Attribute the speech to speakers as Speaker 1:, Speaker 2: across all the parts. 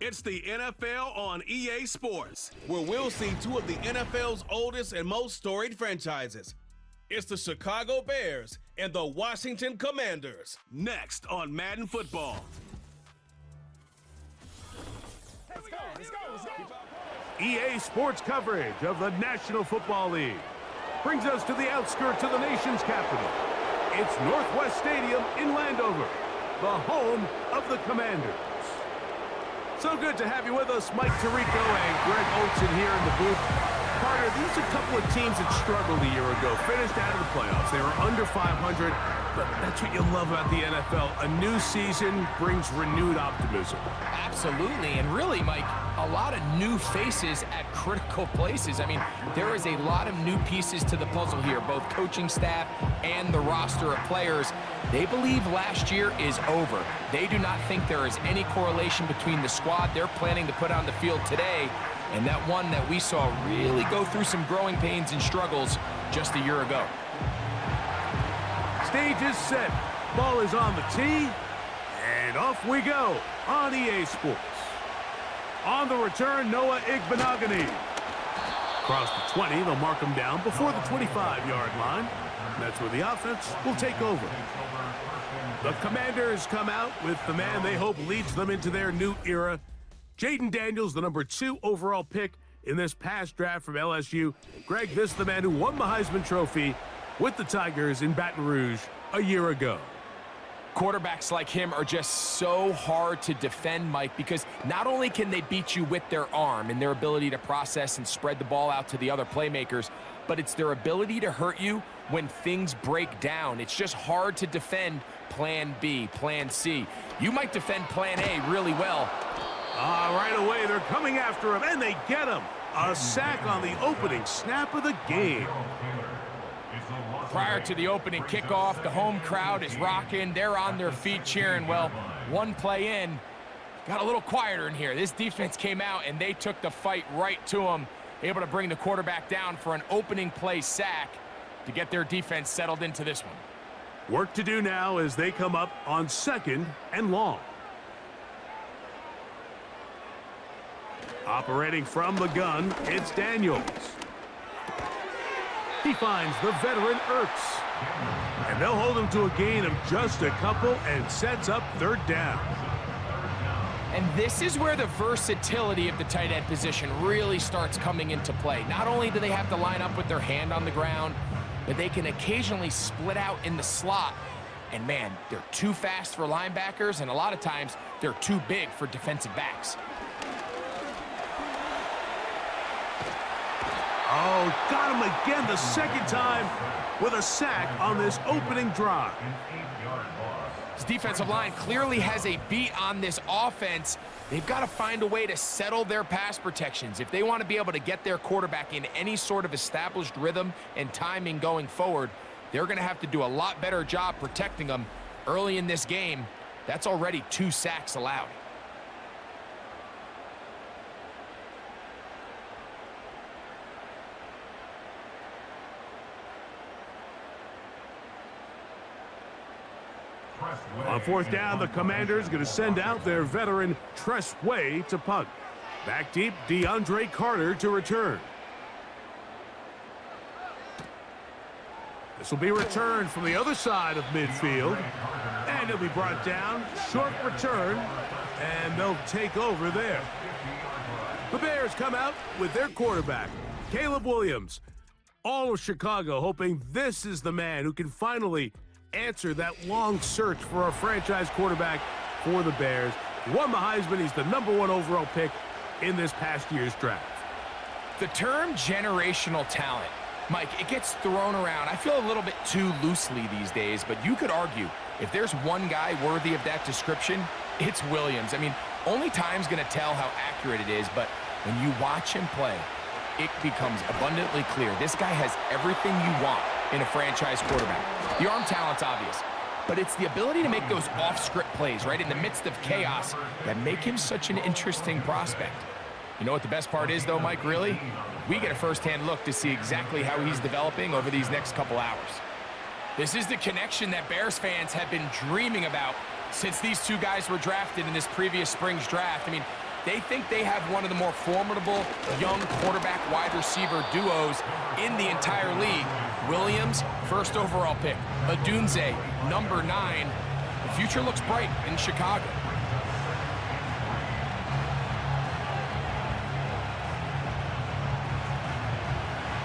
Speaker 1: It's the NFL on EA Sports, where we'll see two of the NFL's oldest and most storied franchises. It's the Chicago Bears and the Washington Commanders. Next on Madden Football.
Speaker 2: Let's go.
Speaker 3: EA Sports coverage of the National Football League brings us to the outskirts of the nation's capital. It's Northwest Stadium in Landover, the home of the Commanders. So good to have you with us, Mike Tirico and Greg Olson here in the booth. Carter, these are a couple of teams that struggled a year ago, finished out of the playoffs. They were under 500, but that's what you love about the NFL. A new season brings renewed optimism.
Speaker 4: Absolutely, and really, Mike, a lot of new faces at critical places. I mean, there is a lot of new pieces to the puzzle here, both coaching staff and the roster of players. They believe last year is over. They do not think there is any correlation between the squad they're planning to put on the field today and that one that we saw really go through some growing pains and struggles just a year ago.
Speaker 3: Stage is set. Ball is on the tee. And off we go on EA Sports. On the return, Noah Igbenogany. Across the 20, they'll mark him down before the 25-yard line. That's where the offense will take over. The Commanders come out with the man they hope leads them into their new era. Jaden Daniels, the number 2 overall pick in this past draft from LSU. Greg, this is the man who won the Heisman Trophy with the Tigers in Baton Rouge a year ago.
Speaker 4: Quarterbacks like him are just so hard to defend, Mike, because not only can they beat you with their arm and their ability to process and spread the ball out to the other playmakers, but it's their ability to hurt you when things break down. It's just hard to defend Plan B, Plan C. You might defend Plan A really well.
Speaker 3: Right away, they're coming after him, and they get him. A sack on the opening snap of the game.
Speaker 4: Prior to the opening kickoff, the home crowd is rocking. They're on their feet cheering. Well, one play in, got a little quieter in here. This defense came out, and they took the fight right to him, able to bring the quarterback down for an opening play sack to get their defense settled into this one.
Speaker 3: Work to do now as they come up on 2nd and long. Operating from the gun, it's Daniels. He finds the veteran Ertz. And they'll hold him to a gain of just a couple and sets up 3rd down.
Speaker 4: And this is where the versatility of the tight end position really starts coming into play. Not only do they have to line up with their hand on the ground, but they can occasionally split out in the slot. And man, they're too fast for linebackers, and a lot of times they're too big for defensive backs.
Speaker 3: Oh, got him again the second time with a sack on this opening drive.
Speaker 4: This defensive line clearly has a beat on this offense. They've got to find a way to settle their pass protections. If they want to be able to get their quarterback in any sort of established rhythm and timing going forward, they're going to have to do a lot better job protecting them early in this game. That's already 2 sacks allowed.
Speaker 3: On 4th down, the Commanders going to send out their veteran Tress Way to punt. Back deep, DeAndre Carter to return. This will be returned from the other side of midfield. And it'll be brought down. Short return. And they'll take over there. The Bears come out with their quarterback, Caleb Williams. All of Chicago hoping this is the man who can finally answer that long search for a franchise quarterback for the Bears. He won the Heisman. He's the number 1 overall pick in this past year's draft.
Speaker 4: The term generational talent, Mike, it gets thrown around, I feel, a little bit too loosely these days, but you could argue if there's one guy worthy of that description, it's Williams. I mean, only time's going to tell how accurate it is, but when you watch him play, it becomes abundantly clear. This guy has everything you want in a franchise quarterback. The arm talent's obvious, but it's the ability to make those off-script plays, right, in the midst of chaos that make him such an interesting prospect. You know what the best part is, though, Mike, really? We get a first-hand look to see exactly how he's developing over these next couple hours. This is the connection that Bears fans have been dreaming about since these two guys were drafted in this previous spring's draft. I mean, they think they have one of the more formidable young quarterback-wide receiver duos in the entire league. Williams, first overall pick. Odunze, number 9. The future looks bright in Chicago.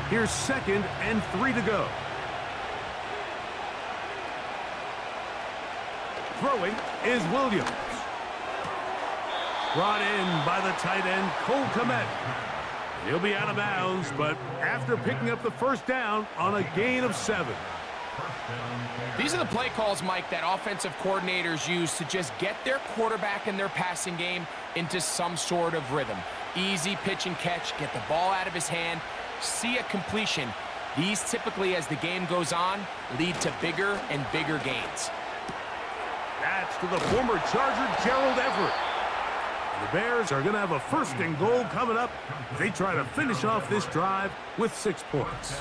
Speaker 3: Here's 2nd and 3 to go. Throwing is Williams. Brought in by the tight end, Cole Kmet. He'll be out of bounds, but after picking up the first down on a gain of 7.
Speaker 4: These are the play calls, Mike, that offensive coordinators use to just get their quarterback and their passing game into some sort of rhythm. Easy pitch and catch, get the ball out of his hand, see a completion. These typically, as the game goes on, lead to bigger and bigger gains.
Speaker 3: That's to the former Charger, Gerald Everett. The Bears are going to have a 1st and goal coming up. They try to finish off this drive with 6 points.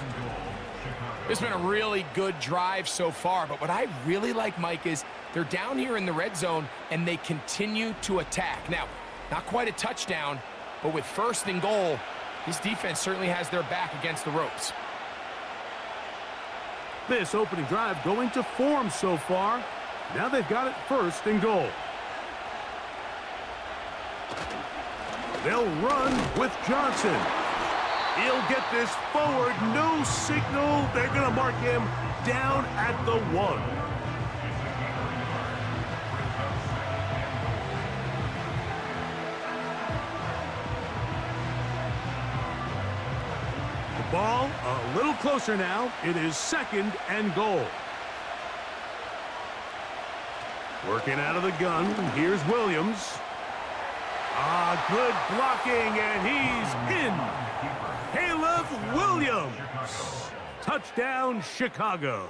Speaker 4: It's been a really good drive so far, but what I really like, Mike, is they're down here in the red zone, and they continue to attack. Now, not quite a touchdown, but with 1st and goal, this defense certainly has their back against the ropes.
Speaker 3: This opening drive going to form so far. Now they've got it 1st and goal. They'll run with Johnson. He'll get this forward. No signal. They're going to mark him down at the 1. The ball a little closer now. It is 2nd and goal. Working out of the gun. Here's Williams. Good blocking, and he's in. Caleb Williams. Touchdown, Chicago.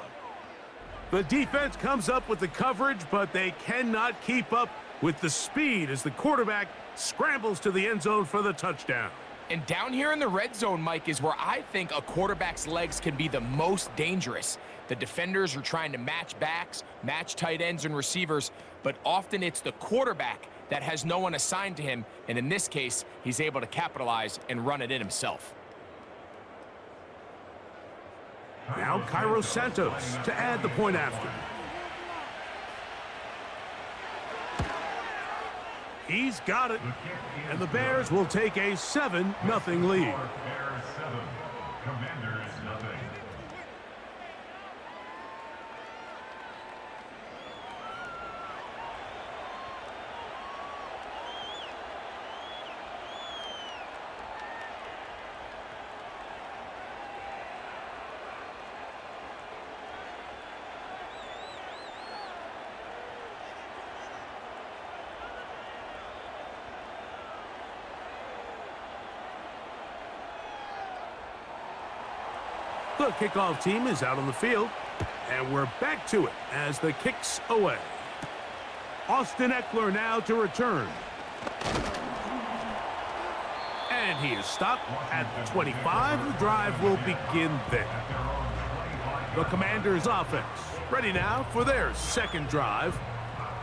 Speaker 3: The defense comes up with the coverage, but they cannot keep up with the speed as the quarterback scrambles to the end zone for the touchdown.
Speaker 4: And down here in the red zone, Mike, is where I think a quarterback's legs can be the most dangerous. The defenders are trying to match backs, match tight ends and receivers, but often it's the quarterback that has no one assigned to him, and in this case, he's able to capitalize and run it in himself.
Speaker 3: Now Cairo Santos to add the point after. He's got it, and the Bears will take a 7-0 lead.
Speaker 2: Bears 7, Commanders nothing.
Speaker 3: The kickoff team is out on the field, and we're back to it as the kick's away. Austin Eckler now to return. And he is stopped at the 25. The drive will begin there. The Commanders' offense ready now for their 2nd drive.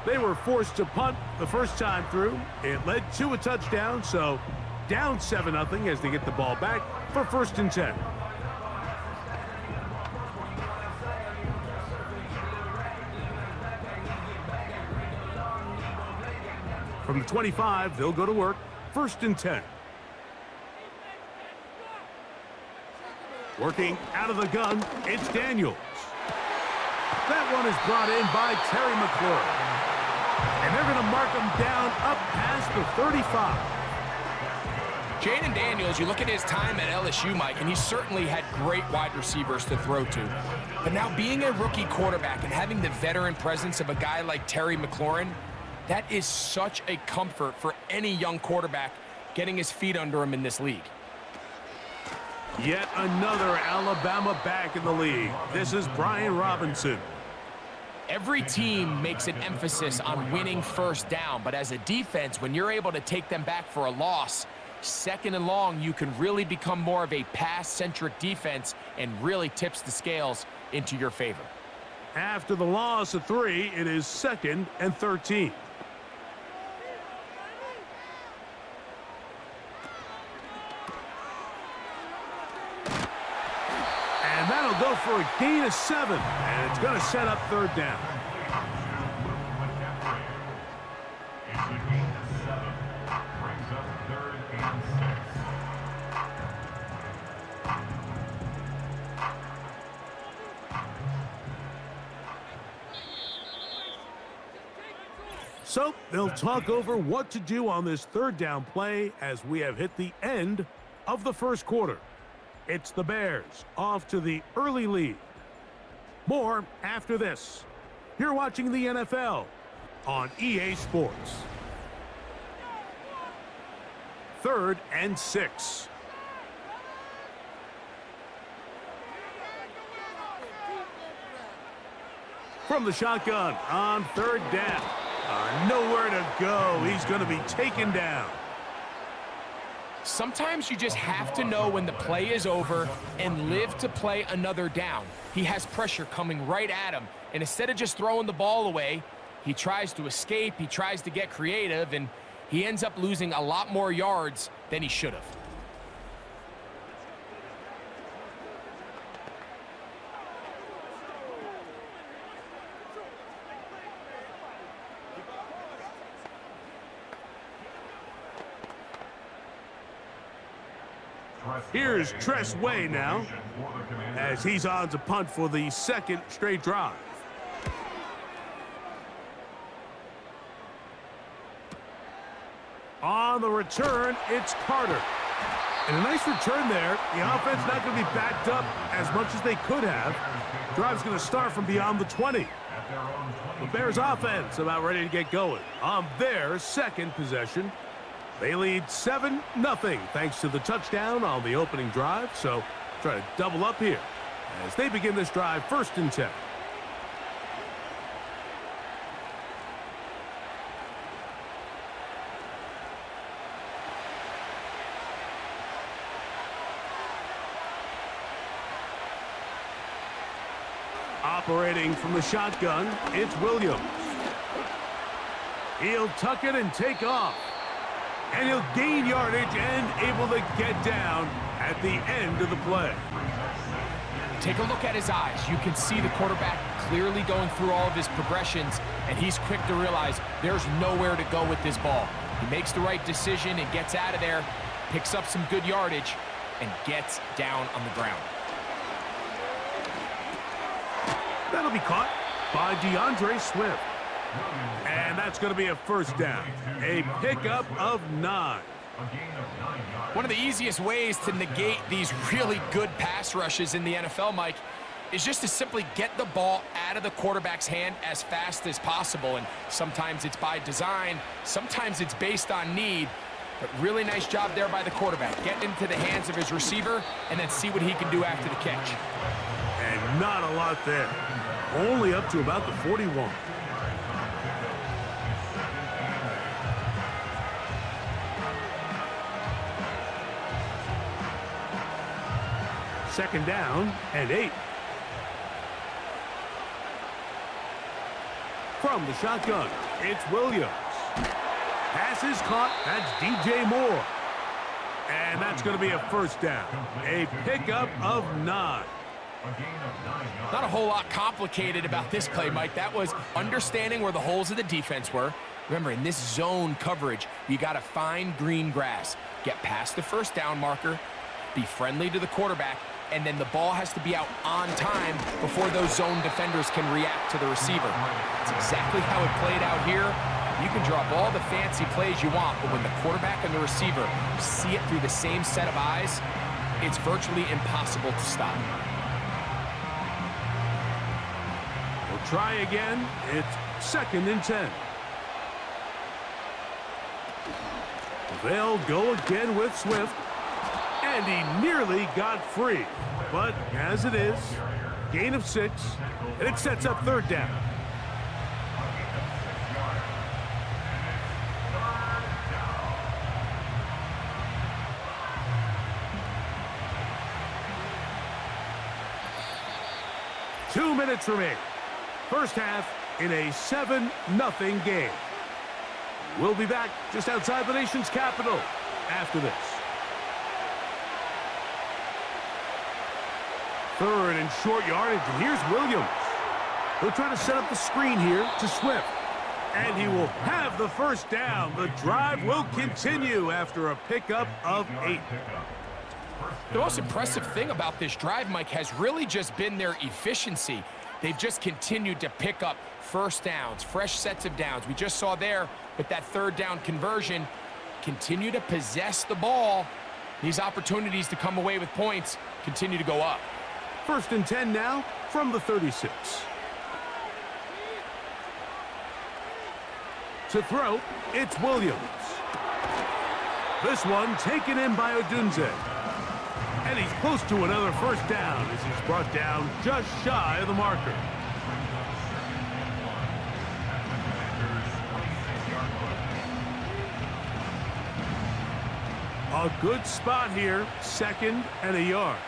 Speaker 3: They were forced to punt the first time through. It led to a touchdown, so down 7-0 as they get the ball back for 1st and 10. From the 25, they'll go to work. 1st and 10. Working out of the gun, it's Daniels. That one is brought in by Terry McLaurin. And they're going to mark him down up past the 35.
Speaker 4: Jaden Daniels, you look at his time at LSU, Mike, and he certainly had great wide receivers to throw to. But now being a rookie quarterback and having the veteran presence of a guy like Terry McLaurin, that is such a comfort for any young quarterback getting his feet under him in this league.
Speaker 3: Yet another Alabama back in the league. This is Brian Robinson.
Speaker 4: Every team makes an emphasis on winning 1st down, but as a defense, when you're able to take them back for a loss, 2nd and long, you can really become more of a pass-centric defense and really tips the scales into your favor.
Speaker 3: After the loss of 3, it is 2nd and 13. They'll go for a gain of 7, and it's going to set up third down.
Speaker 2: It's a gain of 7. Brings up 3rd and 6.
Speaker 3: So they'll talk over what to do on this third down play as we have hit the end of the first quarter. It's the Bears off to the early lead. More after this. You're watching the NFL on EA Sports. 3rd and 6. From the shotgun on 3rd down. Nowhere to go. He's going to be taken down.
Speaker 4: Sometimes you just have to know when the play is over and live to play another down. He has pressure coming right at him, and instead of just throwing the ball away, he tries to escape, he tries to get creative, and he ends up losing a lot more yards than he should have.
Speaker 3: Here's Tress Way now, as he's on to punt for the 2nd straight drive. On the return, it's Carter. And a nice return there. The offense not going to be backed up as much as they could have. Drive's going to start from beyond the 20. The Bears offense about ready to get going on their 2nd possession. They lead 7-0 thanks to the touchdown on the opening drive. So try to double up here as they begin this drive 1st and 10. Operating from the shotgun, it's Williams. He'll tuck it and take off. And he'll gain yardage and able to get down at the end of the play.
Speaker 4: Take a look at his eyes. You can see the quarterback clearly going through all of his progressions, and he's quick to realize there's nowhere to go with this ball. He makes the right decision and gets out of there, picks up some good yardage, and gets down on the ground.
Speaker 3: That'll be caught by DeAndre Swift. And that's going to be a 1st down. A pickup of 9.
Speaker 4: One of the easiest ways to negate these really good pass rushes in the NFL, Mike, is just to simply get the ball out of the quarterback's hand as fast as possible. And sometimes it's by design, sometimes it's based on need. But really nice job there by the quarterback. Get into the hands of his receiver and then see what he can do after the catch.
Speaker 3: And not a lot there. Only up to about the 41. Second down and 8. From the shotgun, it's Williams. Pass is caught. That's DJ Moore. And that's going to be a 1st down. A pickup of 9.
Speaker 4: Not a whole lot complicated about this play, Mike. That was understanding where the holes of the defense were. Remember, in this zone coverage, you got to find green grass. Get past the 1st down marker, be friendly to the quarterback, and then the ball has to be out on time before those zone defenders can react to the receiver. That's exactly how it played out here. You can draw up all the fancy plays you want, but when the quarterback and the receiver see it through the same set of eyes, it's virtually impossible to stop.
Speaker 3: We'll try again. It's 2nd and 10. They'll go again with Swift. And he nearly got free. But as it is, gain of 6, and it sets up 3rd down. Two minutes remaining. First half in a 7-0 game. We'll be back just outside the nation's capital after this. Third and short yardage, and here's Williams. He'll try to set up the screen here to Swift. And he will have the first down. The drive will continue after a pickup of 8.
Speaker 4: The most impressive thing about this drive, Mike, has really just been their efficiency. They've just continued to pick up first downs, fresh sets of downs. We just saw there with that third down conversion, continue to possess the ball. These opportunities to come away with points continue to go up.
Speaker 3: First and 10 now from the 36. To throw, it's Williams. This one taken in by Odunze. And he's close to another first down as he's brought down just shy of the marker. A good spot here, 2nd and a yard.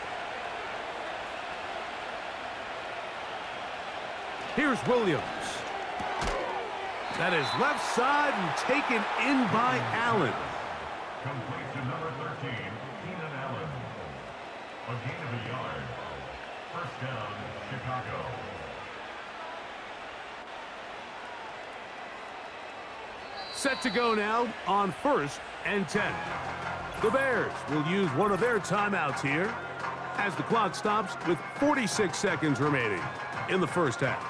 Speaker 3: Here's Williams. That is left side and taken in by Allen.
Speaker 2: Complete to number 13, Keenan Allen. A gain of a yard. First down, Chicago.
Speaker 3: Set to go now on 1st and 10. The Bears will use one of their timeouts here as the clock stops with 46 seconds remaining in the first half.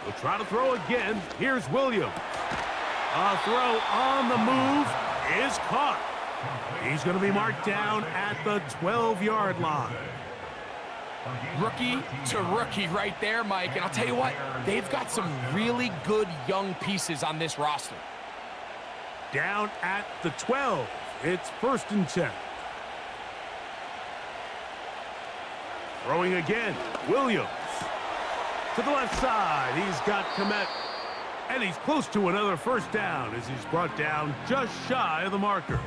Speaker 3: We'll try to throw again. Here's Williams. A throw on the move is caught. He's going to be marked down at the 12-yard line.
Speaker 4: Rookie to rookie right there, Mike. And I'll tell you what, they've got some really good young pieces on this roster.
Speaker 3: Down at the 12. It's 1st and 10. Throwing again. Williams. To the left side. He's got Komet. And he's close to another first down as he's brought down just shy of the marker.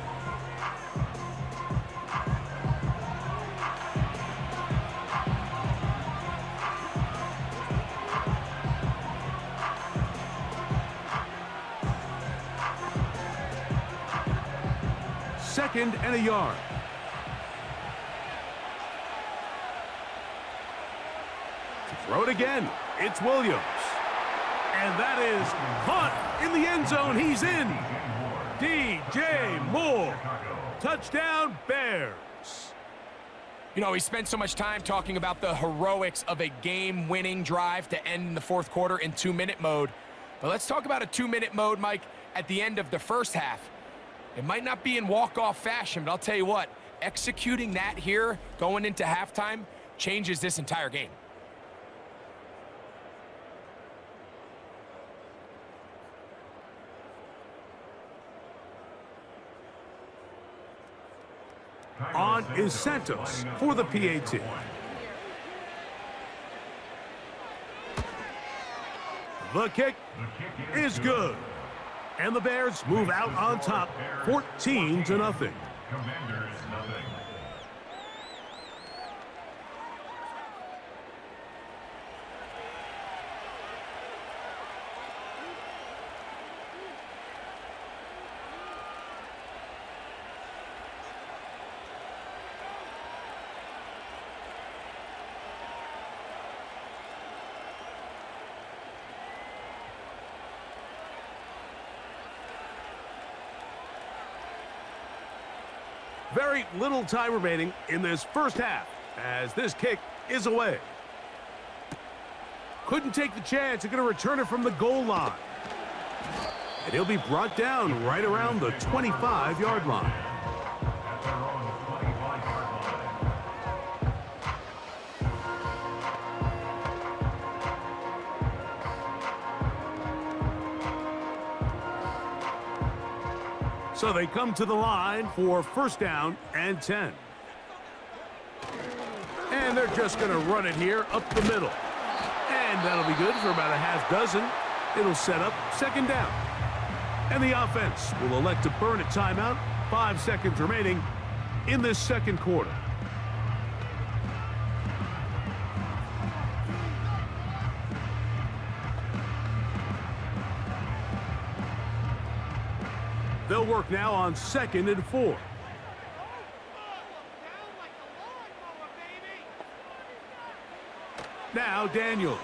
Speaker 3: Second and a yard. To throw it again, it's Williams. And that is caught in the end zone. He's in. DJ Moore. Touchdown, Bears.
Speaker 4: You know, he spent so much time talking about the heroics of a game-winning drive to end in the fourth quarter in 2-minute mode. But let's talk about a 2-minute mode, Mike, at the end of the first half. It might not be in walk-off fashion, but I'll tell you what, executing that here going into halftime changes this entire game.
Speaker 3: On is Santos for the PAT. The kick is good. And the Bears move out on top, 14-0.
Speaker 2: Commanders, nothing.
Speaker 3: Very little time remaining in this first half as this kick is away. Couldn't take the chance. They're going to return it from the goal line. And he'll be brought down right around the 25-yard line.
Speaker 2: At their own 25-yard line.
Speaker 3: So they come to the line for first down and 10. And they're just going to run it here up the middle. And that'll be good for about a half dozen. It'll set up second down. And the offense will elect to burn a timeout. 5 seconds remaining in this second quarter. They'll work now on 2nd and 4. Now Daniels.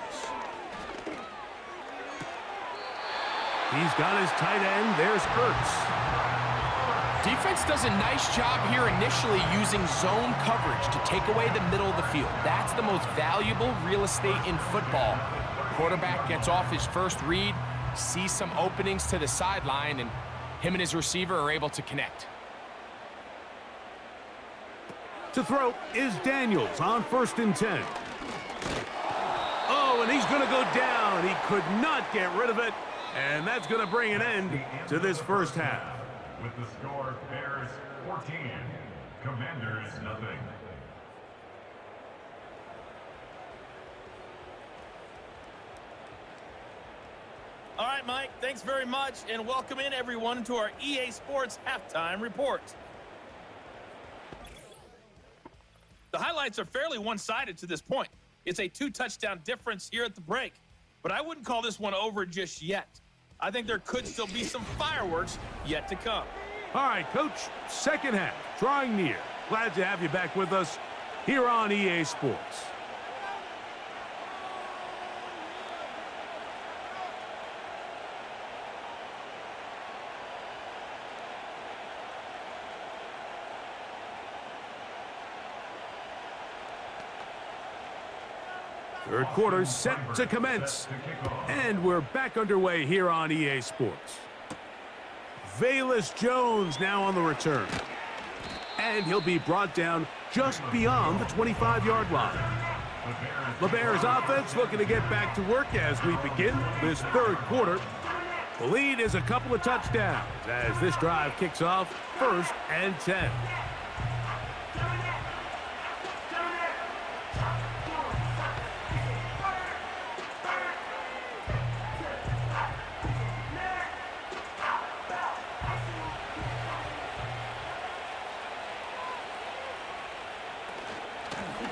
Speaker 3: He's got his tight end. There's Ertz.
Speaker 4: Defense does a nice job here initially using zone coverage to take away the middle of the field. That's the most valuable real estate in football. Quarterback gets off his first read, sees some openings to the sideline, and him and his receiver are able to connect.
Speaker 3: To throw is Daniels on 1st and 10. Oh, and he's going to go down. He could not get rid of it, and that's going to bring an end to this first half.
Speaker 2: With the score, Bears 14, Commanders nothing.
Speaker 5: All right, Mike, thanks very much, and welcome in everyone to our EA Sports Halftime Report. The highlights are fairly one-sided to this point. It's a 2-touchdown difference here at the break, but I wouldn't call this one over just yet. I think there could still be some fireworks yet to come.
Speaker 3: All right, Coach, second half, drawing near. Glad to have you back with us here on EA Sports. Third quarter set to commence. And we're back underway here on EA Sports. Velus Jones now on the return. And he'll be brought down just beyond the 25-yard line. The Bears offense looking to get back to work as we begin this third quarter. The lead is a couple of touchdowns as this drive kicks off 1st and 10.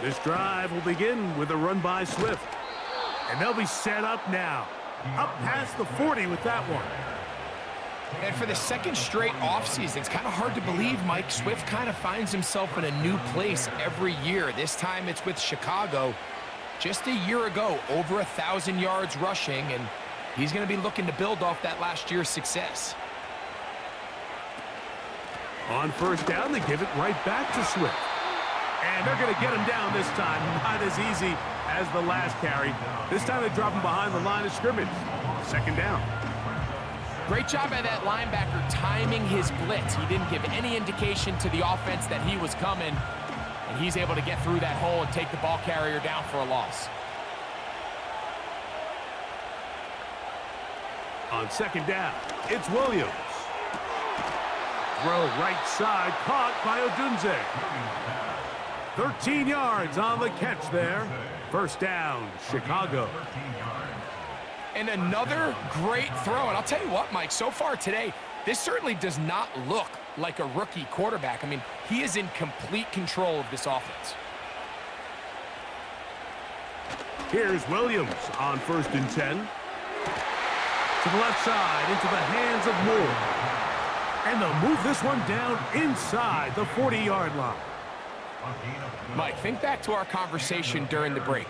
Speaker 3: This drive will begin with a run by Swift. And they'll be set up now. Up past the 40 with that one.
Speaker 4: And for the second straight offseason, it's kind of hard to believe Mike Swift kind of finds himself in a new place every year. This time it's with Chicago. Just a year ago, over 1,000 yards rushing, and he's going to be looking to build off that last year's success.
Speaker 3: On first down, they give it right back to Swift. And they're going to get him down this time. Not as easy as the last carry. This time they drop him behind the line of scrimmage. Second down.
Speaker 4: Great job by that linebacker timing his blitz. He didn't give any indication to the offense that he was coming. And he's able to get through that hole and take the ball carrier down for a loss.
Speaker 3: On second down, it's Williams. Throw right side, caught by Odunze. 13 yards on the catch there. First down, Chicago.
Speaker 4: And another great throw. And I'll tell you what, Mike, so far today, this certainly does not look like a rookie quarterback. I mean, he is in complete control of this offense.
Speaker 3: Here's Williams on 1st and 10. To the left side, into the hands of Moore. And they'll move this one down inside the 40-yard line.
Speaker 4: Mike, think back to our conversation during the break.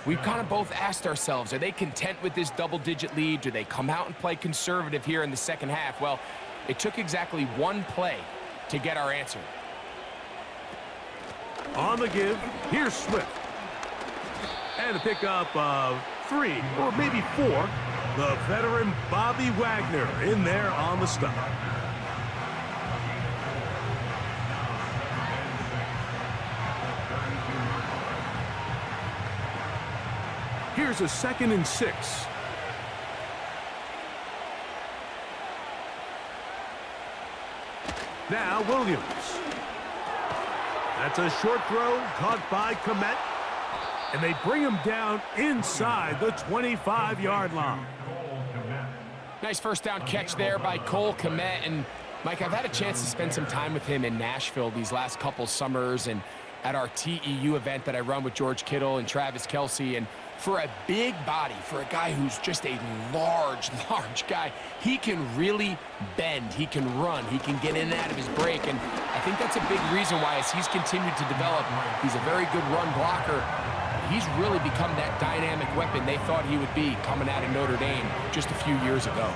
Speaker 4: We've kind of both asked ourselves, are they content with this double-digit lead? Do they come out and play conservative here in the second half? Well, it took exactly one play to get our answer.
Speaker 3: On the give, here's Swift. And a pickup of 3 or maybe 4. The veteran Bobby Wagner in there on the stop. Here's a 2nd and 6. Now Williams. That's a short throw caught by Komet. And they bring him down inside the 25-yard line.
Speaker 4: Nice first down catch there by Cole Komet. And Mike, I've had a chance to spend some time with him in Nashville these last couple summers, and at our TEU event that I run with George Kittle and Travis Kelce, and for a big body, for a guy who's just a large guy, he can really bend, he can run, he can get in and out of his break, and I think that's a big reason why, as he's continued to develop, he's a very good run blocker. He's really become that dynamic weapon they thought he would be coming out of Notre Dame just a few years ago.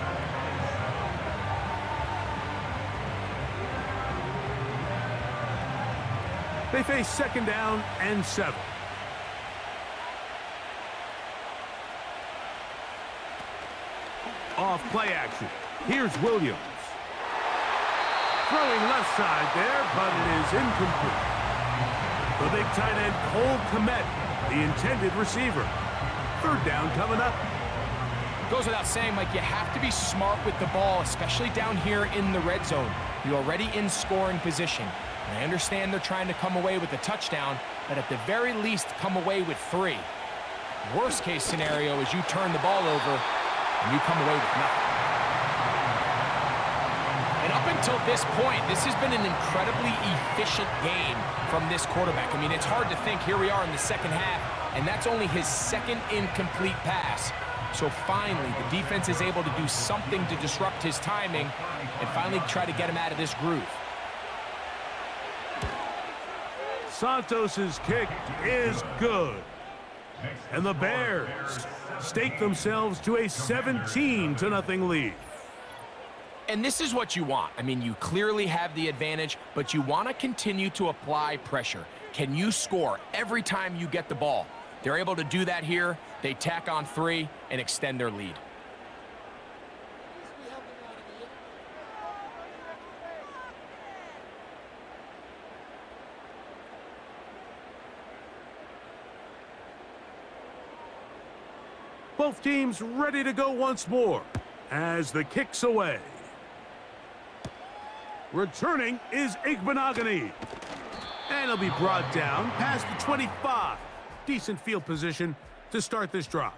Speaker 3: They face 2nd down and 7. Off play action. Here's Williams. Throwing left side there, but it is incomplete. The big tight end, Cole Kmet, the intended receiver. 3rd down coming up.
Speaker 4: Goes without saying, Mike, you have to be smart with the ball, especially down here in the red zone. You're already in scoring position. I understand they're trying to come away with a touchdown, but at the very least, come away with 3. Worst case scenario is you turn the ball over and you come away with nothing. And up until this point, this has been an incredibly efficient game from this quarterback. I mean, it's hard to think, here we are in the 2nd half, and that's only his 2nd incomplete pass. So finally, the defense is able to do something to disrupt his timing and finally try to get him out of this groove.
Speaker 3: Santos's kick is good. And the Bears stake themselves to a 17-0 lead.
Speaker 4: And this is what you want. I mean, you clearly have the advantage, but you want to continue to apply pressure. Can you score every time you get the ball? They're able to do that here. They tack on 3 and extend their lead.
Speaker 3: Both teams ready to go once more as the kick's away. Returning is Igbenogany. And he'll be brought down past the 25. Decent field position to start this drive.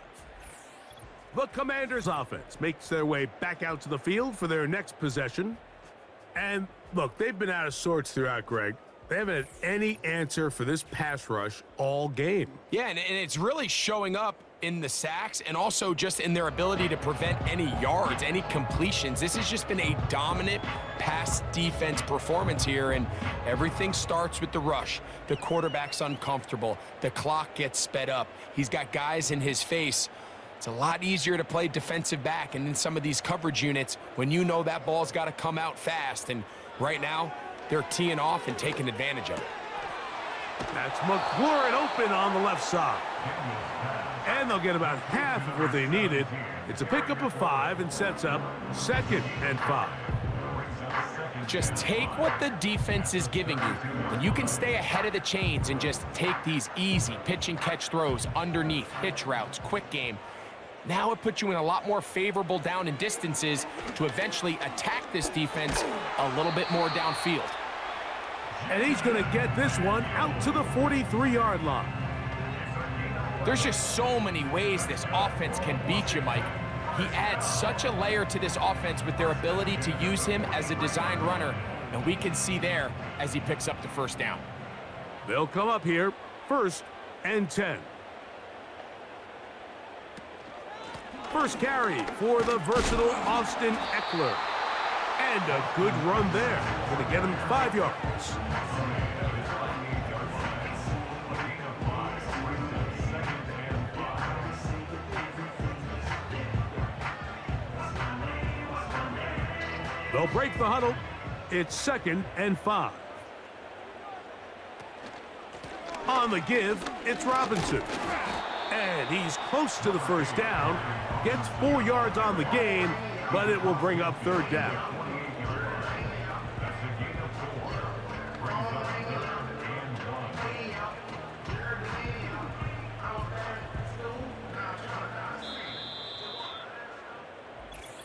Speaker 3: The Commanders' offense makes their way back out to the field for their next possession. And look, they've been out of sorts throughout, Greg. They haven't had any answer for this pass rush all game.
Speaker 4: Yeah, and it's really showing up in the sacks and also just in their ability to prevent any yards, any completions. This has just been a dominant pass defense performance here, and everything starts with the rush. The quarterback's uncomfortable. The clock gets sped up. He's got guys in his face. It's a lot easier to play defensive back and in some of these coverage units when you know that ball's got to come out fast, and right now they're teeing off and taking advantage of it.
Speaker 3: That's McLaurin open on the left side. And they'll get about half of what they needed. It's a pickup of 5 and sets up 2nd and 5.
Speaker 4: Just take what the defense is giving you. When you can stay ahead of the chains and just take these easy pitch and catch throws underneath, hitch routes, quick game, now it puts you in a lot more favorable down and distances to eventually attack this defense a little bit more downfield.
Speaker 3: And he's going to get this one out to the 43-yard line.
Speaker 4: There's just so many ways this offense can beat you, Mike. He adds such a layer to this offense with their ability to use him as a design runner, and we can see there as he picks up the 1st down.
Speaker 3: They'll come up here, 1st and 10. First carry for the versatile Austin Eckler. And a good run there. Going to get him 5 yards. They'll break the huddle. It's 2nd and 5. On the give, it's Robinson. And he's close to the 1st down. Gets 4 yards on the gain, but it will bring up 3rd down.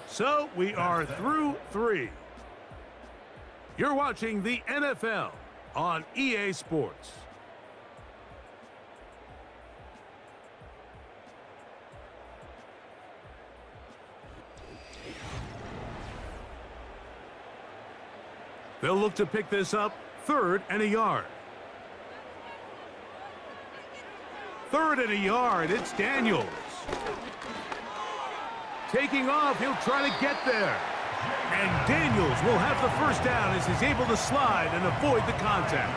Speaker 3: So we are through 3. You're watching the NFL on EA Sports. They'll look to pick this up 3rd and a yard. 3rd and a yard. It's Daniels. Taking off, he'll try to get there. And Daniels will have the first down as he's able to slide and avoid the contact.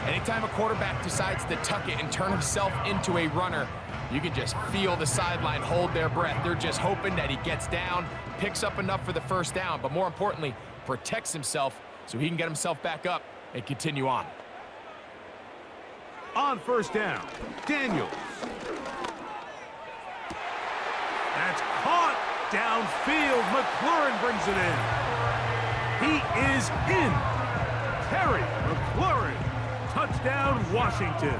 Speaker 4: Anytime a quarterback decides to tuck it and turn himself into a runner, you can just feel the sideline hold their breath. They're just hoping that he gets down, picks up enough for the first down, but more importantly, protects himself so he can get himself back up and continue on.
Speaker 3: On first down, Daniels. That's caught downfield. McLaurin brings it in. He is in. Terry McLaurin. Touchdown, Washington.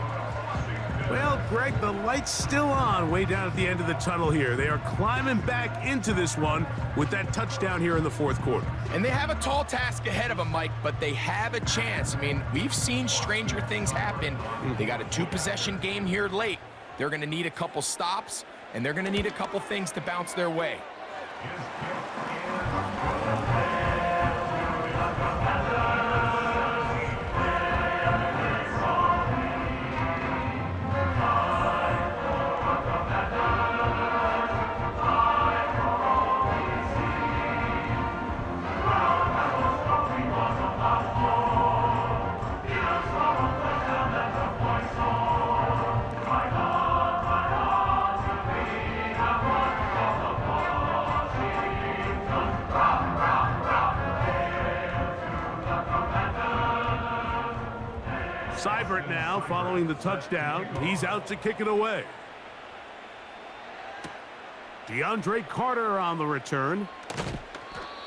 Speaker 3: Well, Greg, the light's still on way down at the end of the tunnel here. They are climbing back into this one with that touchdown here in the 4th quarter.
Speaker 4: And they have a tall task ahead of them, Mike, but they have a chance. I mean, we've seen stranger things happen. They got a 2-possession game here late. They're going to need a couple stops, and they're going to need a couple things to bounce their way.
Speaker 3: Seibert now following the touchdown. He's out to kick it away. DeAndre Carter on the return.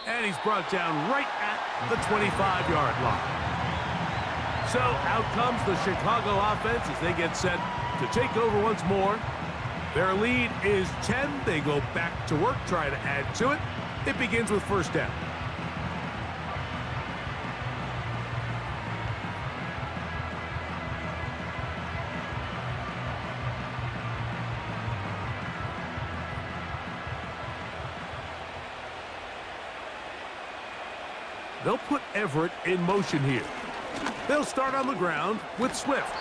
Speaker 3: And he's brought down right at the 25-yard line. So out comes the Chicago offense as they get set to take over once more. Their lead is 10. They go back to work, try to add to it. It begins with first down. They'll put Everett in motion here. They'll start on the ground with Swift.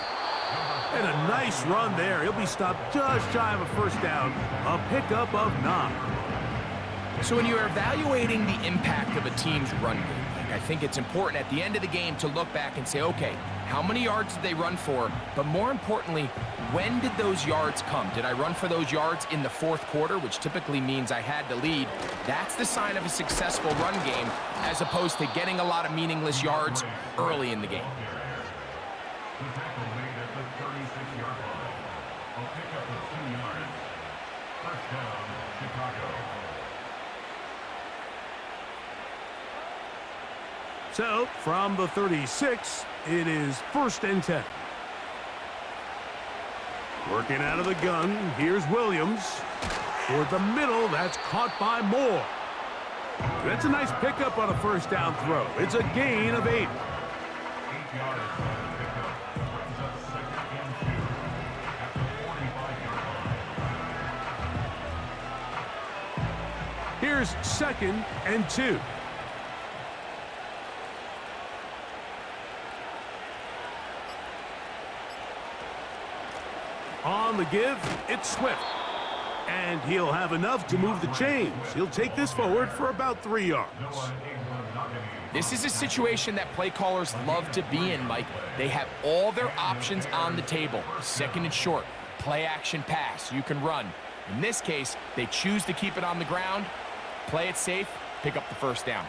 Speaker 3: And a nice run there. He'll be stopped just shy of a first down. A pickup of 9.
Speaker 4: So when you're evaluating the impact of a team's run game, I think it's important at the end of the game to look back and say, okay, how many yards did they run for? But more importantly, when did those yards come? Did I run for those yards in the 4th quarter, which typically means I had to lead? That's the sign of a successful run game, as opposed to getting a lot of meaningless yards early in the game.
Speaker 2: The tackle made at the 36-yard line. A pickup of 2 yards. First down, Chicago.
Speaker 3: So, from the 36, it is 1st and 10. Working out of the gun, here's Williams. Toward the middle, that's caught by Moore. That's a nice pickup on a first down throw. It's a gain of 8.
Speaker 2: 8 yards on the pickup. Brings up 2nd and 2 at the 45-yard line.
Speaker 3: Here's 2nd and 2. On the give, it's Swift. And he'll have enough to move the chains. He'll take this forward for about 3 yards.
Speaker 4: This is a situation that play callers love to be in, Mike. They have all their options on the table. 2nd and short, play action pass, you can run. In this case, they choose to keep it on the ground, play it safe, pick up the first down.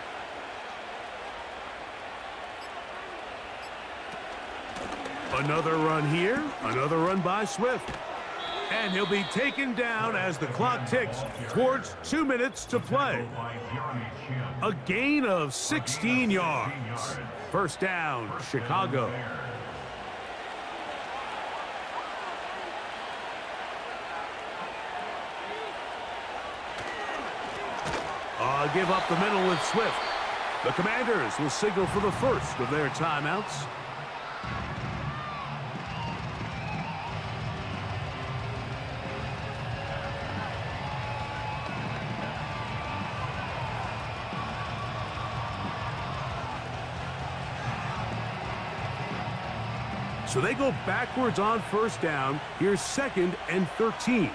Speaker 3: Another run here, another run by Swift. And he'll be taken down as the clock ticks towards 2 minutes to play. A gain of 16 yards. First down, Chicago. Give up the middle with Swift. The Commanders will signal for the first of their timeouts. So they go backwards on first down. Here's 2nd and 13.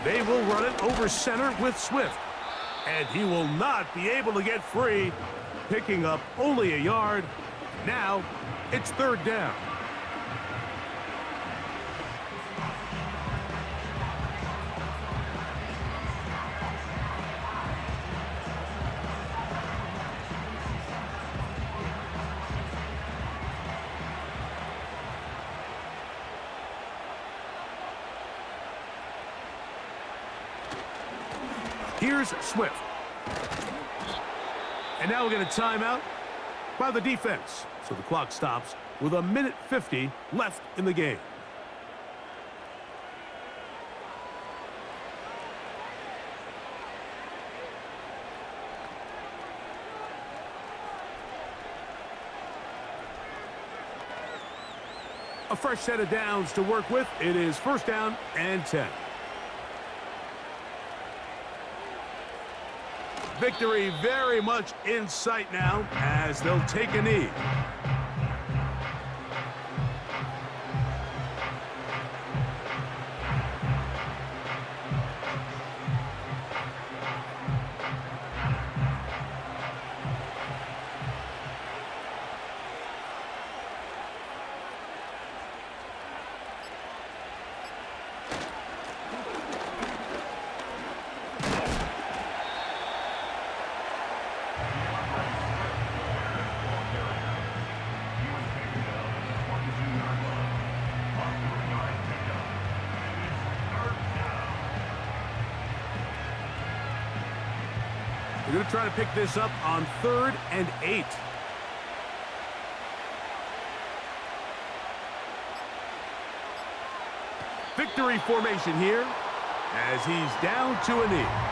Speaker 3: They will run it over center with Swift. And he will not be able to get free, picking up only a yard. Now it's 3rd down. Here's Swift. And now we're going to timeout by the defense. So the clock stops with 1:50 left in the game. A fresh set of downs to work with. It is 1st down and 10. Victory very much in sight now as they'll take a knee. They're going to try to pick this up on 3rd and 8. Victory formation here as he's down to a knee.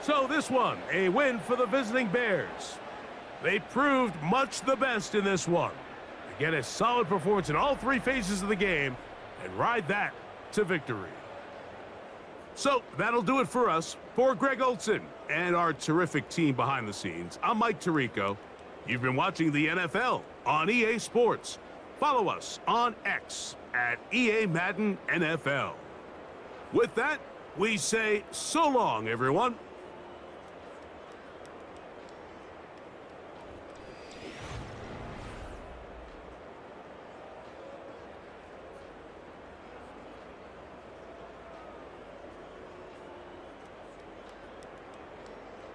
Speaker 3: So this one, a win for the visiting Bears. They proved much the best in this one. Again, a solid performance in all 3 phases of the game and ride that to victory. So that'll do it for us. For Greg Olson and our terrific team behind the scenes, I'm Mike Tirico. You've been watching the NFL on EA Sports. Follow us on X at EA Madden NFL. With that, we say so long, everyone.